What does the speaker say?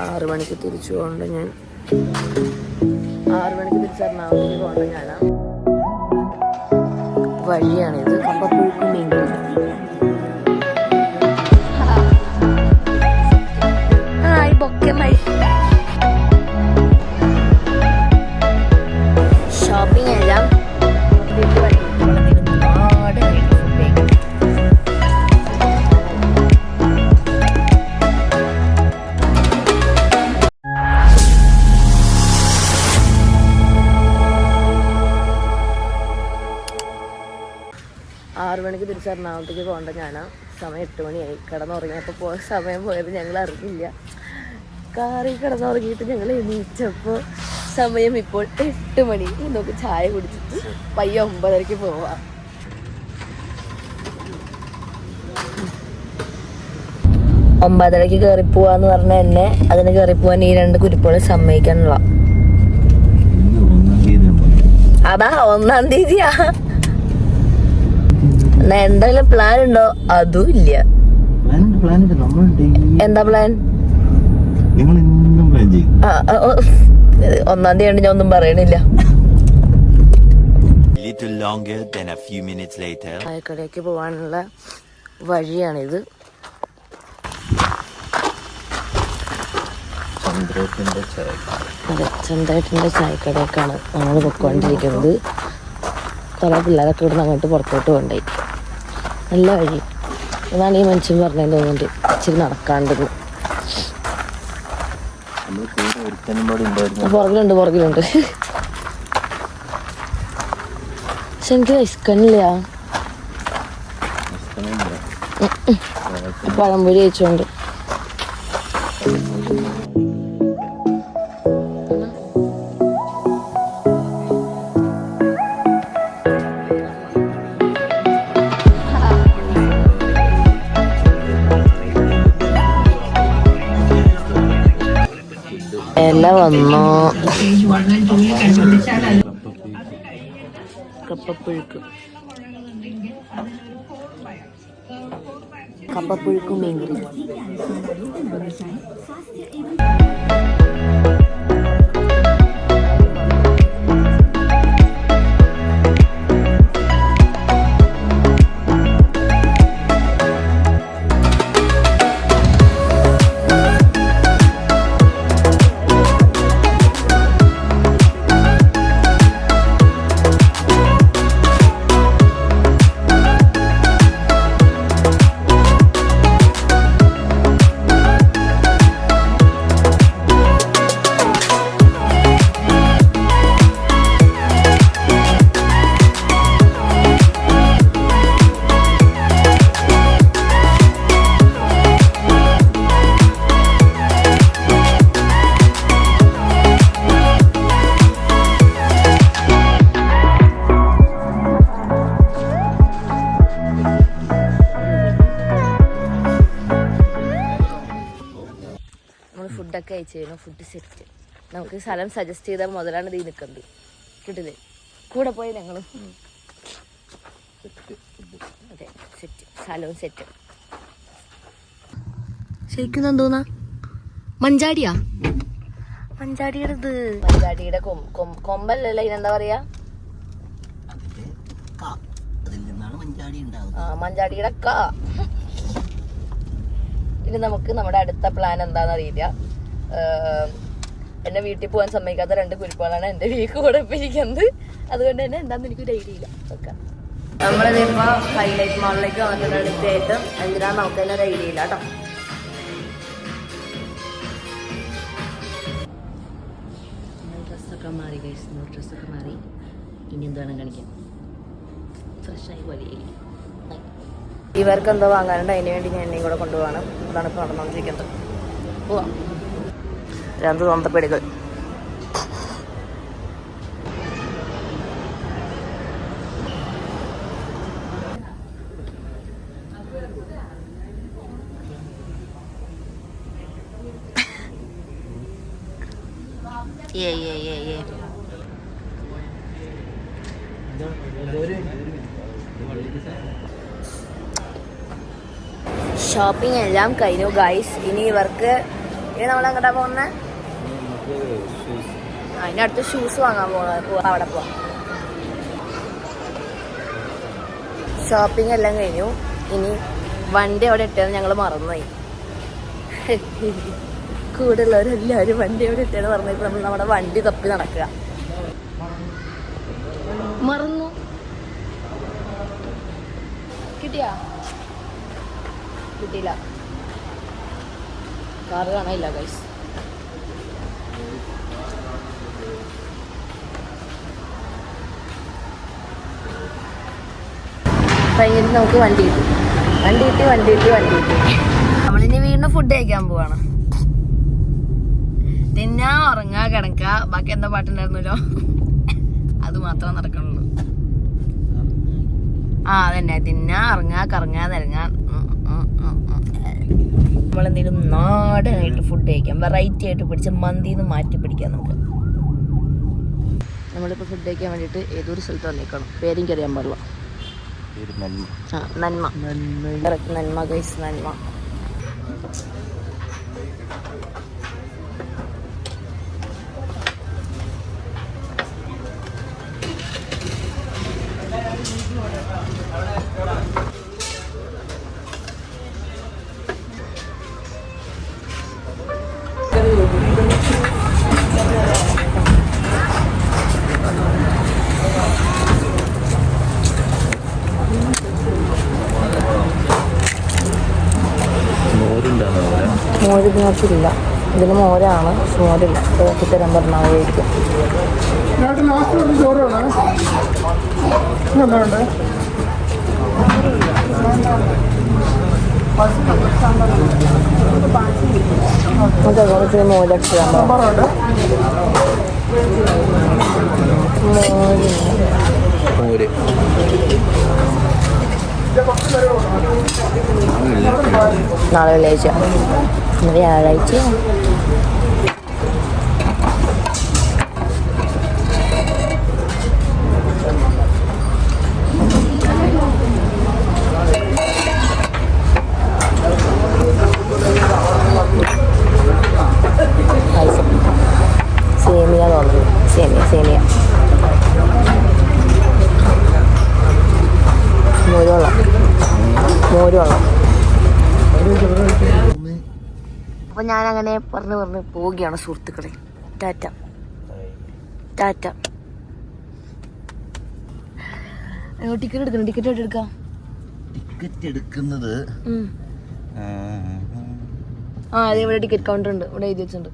6 മണിക്ക് തിരിച്ചു പോകണ്ട ഞാൻ 6 മണിക്ക് തിരിച്ച് എറണാകുളത്തേക്ക് പോകണ്ട ഞാനാ വഴിയാണിത്. കപ്പപ്പുഴുക്കും മീൻകറി. ഷോപ്പിംഗ് എല്ലാം 6 മണിക്ക് തിരിച്ച് എറണാകുളത്തേക്ക് പോകേണ്ട ഞാനാ. സമയം 8 മണിയായി. കിടന്നുറങ്ങിയപ്പോൾ സമയം പോയത് ഞങ്ങൾ അറിഞ്ഞില്ല. കാറിൽ കിടന്നുറങ്ങിയിട്ട് ഞങ്ങൾ എണീച്ചപ്പോൾ സമയം ഇപ്പോൾ 8 മണി. നമുക്ക് ചായ കുടിച്ചിട്ട് പയ്യെ 9:30 പോവാം. 9:30 കയറി പോവാന്ന് പറഞ്ഞ എന്നെ അതിന് കയറി പോവാൻ ഈ 2 കുരിപ്പുകൾ സമ്മതിക്കാനുള്ള. അതാ 1-ാം തീയതിയാ. എന്തായാലും പ്ലാൻ ഉണ്ടോ? അതും ഇല്ല. എന്താ പ്ലാൻ? 1-ാം തീയതി ഞാൻ ഒന്നും പറയണില്ല. ചായക്കടയ്ക്ക് പോവാനുള്ള വഴിയാണിത്. ചന്ദ്രേട്ടൻ്റെ ചായക്കടയൊക്കെയാണ് നമ്മൾ പൊയ്ക്കൊണ്ടിരിക്കുന്നത്. കുറെ പിള്ളേരൊക്കെ ഇവിടുന്ന് അങ്ങോട്ട് പുറത്തോട്ട് കൊണ്ടുപോയി. നല്ല വഴി എന്നാണ് ഈ മനുഷ്യൻ പറഞ്ഞതെന്ന് തോന്നുന്നുണ്ട്. ഇച്ചിരി നടക്കാണ്ടെന്ന്. പുറകിലുണ്ട്. പക്ഷെ എനിക്ക് വിശക്കണില്ല. പഴംപൊരി കഴിച്ചോണ്ട് എല്ലാം വന്നു. കപ്പപ്പുഴുക്കും മീൻകറി. ഫുഡൊക്കെ അയച്ചു. Food set. നമുക്ക് സ്ഥലം സജസ്റ്റ് ചെയ്താൽ മുതലാണ് ഇത് നിൽക്കുന്നത്. കിട്ടില്ലേ? കൂടെ പോയി ഞങ്ങളും. അതെ, സെറ്റ്. സ്ഥലവും സെറ്റ്. ശരിക്കും എന്തോന്നാ? മഞ്ചാടിയാ? മഞ്ചാടിയുടെ മഞ്ചാടിയുടെ കൊമ്പല്ലല്ലോ, ഇതിനെന്താ പറയാ? മഞ്ചാടിയുടെ കാ. ഇനി നമുക്ക് നമ്മുടെ അടുത്ത പ്ലാൻ എന്താണെന്ന് അറിയില്ല. എന്നെ വീട്ടിൽ പോകാൻ സമ്മതിക്കാത്ത 2 കുരിപ്പുകളാണ് എൻ്റെ വീക്ക് കൂടെ ഇരിക്കുന്നത്. അതുകൊണ്ട് തന്നെ എന്താണെന്ന് എനിക്കൊരു ഐഡിയ ഇല്ല. ഓക്കെ, നമ്മളിതിപ്പോൾ ഹൈലൈറ്റ് മാളിലേക്ക് വന്നിട്ട് അടുത്തായിട്ട് എന്തിനാന്ന് നമുക്ക് തന്നെ ഒരു ഐഡിയ ഇല്ല കേട്ടോ. ഡ്രസ്സൊക്കെ മാറി കഴിച്ചു. ഡ്രസ്സൊക്കെ മാറി. ഇനി എന്താണ് കാണിക്കാം? ഫ്രഷായി പോലെ ഇവർക്ക് എന്തോ വാങ്ങാനുണ്ട്. അതിന് വേണ്ടി ഞാൻ എന്നെയും കൂടെ കൊണ്ടുപോകണം. അതാണ് ഇപ്പോൾ നടന്നുകൊണ്ടിരിക്കുന്നത്. പോവാം. 2 സ്വന്തപ്പെടികൾ. ഷോപ്പിംഗ് എല്ലാം കഴിഞ്ഞു ഗൈസ്. ഇനി ഇവർക്ക് ഇനി നമ്മൾ എങ്ങോട്ടാ പോകുന്നത്? അതിൻ്റെ അടുത്ത് ഷൂസ് വാങ്ങാൻ പോവാം. അവിടെ പോവാം. ഷോപ്പിംഗ് എല്ലാം കഴിഞ്ഞു. ഇനി വണ്ടി അവിടെ ഇട്ടത് ഞങ്ങൾ മറന്നുപോയി. കൂടെ ഉള്ളവരെല്ലാവരും വണ്ടി അവിടെ ഇട്ടേന്ന് പറഞ്ഞപ്പോൾ നമ്മൾ നമ്മുടെ വണ്ടി തപ്പി നടക്കുക. മറന്നു. കിട്ടിയാ? കിട്ടിയില്ല. കാറ് കാണാനില്ല ഗൈസ്. കഴിഞ്ഞിട്ട് നമുക്ക് വണ്ടി കിട്ടി. നമ്മളിനി വീണ്ടും ഫുഡ് കഴിക്കാൻ പോവാണ്. തിന്നാ ഉറങ്ങാ കിടക്ക. ബാക്കി എന്താ പാട്ടുണ്ടായിരുന്നല്ലോ, അത് മാത്രമേ നടക്കണുള്ളൂ. അതന്നെ, തിന്നാ ഉറങ്ങാ കറങ്ങാ നിരങ്ങാ. നമ്മളെന്തെങ്കിലും നാടനായിട്ട് ഫുഡ് കഴിക്കാം. വെറൈറ്റി ആയിട്ട് പിടിച്ച് മന്തിന്ന് മാറ്റി പിടിക്കാം നമുക്ക്. നമ്മളിപ്പോൾ ഫുഡ് കഴിക്കാൻ വേണ്ടിയിട്ട് ഏതൊരു സ്ഥലത്ത് വന്നേക്കണം. പേരെനിക്ക് അറിയാൻ പാടില്ല. നന്മ ഗൈസ്, നന്മ. മോര് ഇതിനകത്തില്ല. ഇതിന് മോരാണ്, മോരില്ല. നോക്കി തരാൻ പറഞ്ഞായിരിക്കും. നമുക്ക് മോരടിച്ചാൽ മോര് നാളെ വെള്ളിയാഴ്ച, വ്യാഴാഴ്ച. സേമിയ തോന്നുന്നു. സേമിയ മോരുവെള്ളം. അപ്പൊ ഞാനങ്ങനെ പറഞ്ഞ് പോവുകയാണ് സുഹൃത്തുക്കളെ. ടാറ്റ. ടിക്കറ്റ് എടുക്കുന്നത് ഇവിടെ ടിക്കറ്റ് കൗണ്ടർ ഉണ്ട്. ഇവിടെ എഴുതി വെച്ചിട്ടുണ്ട്.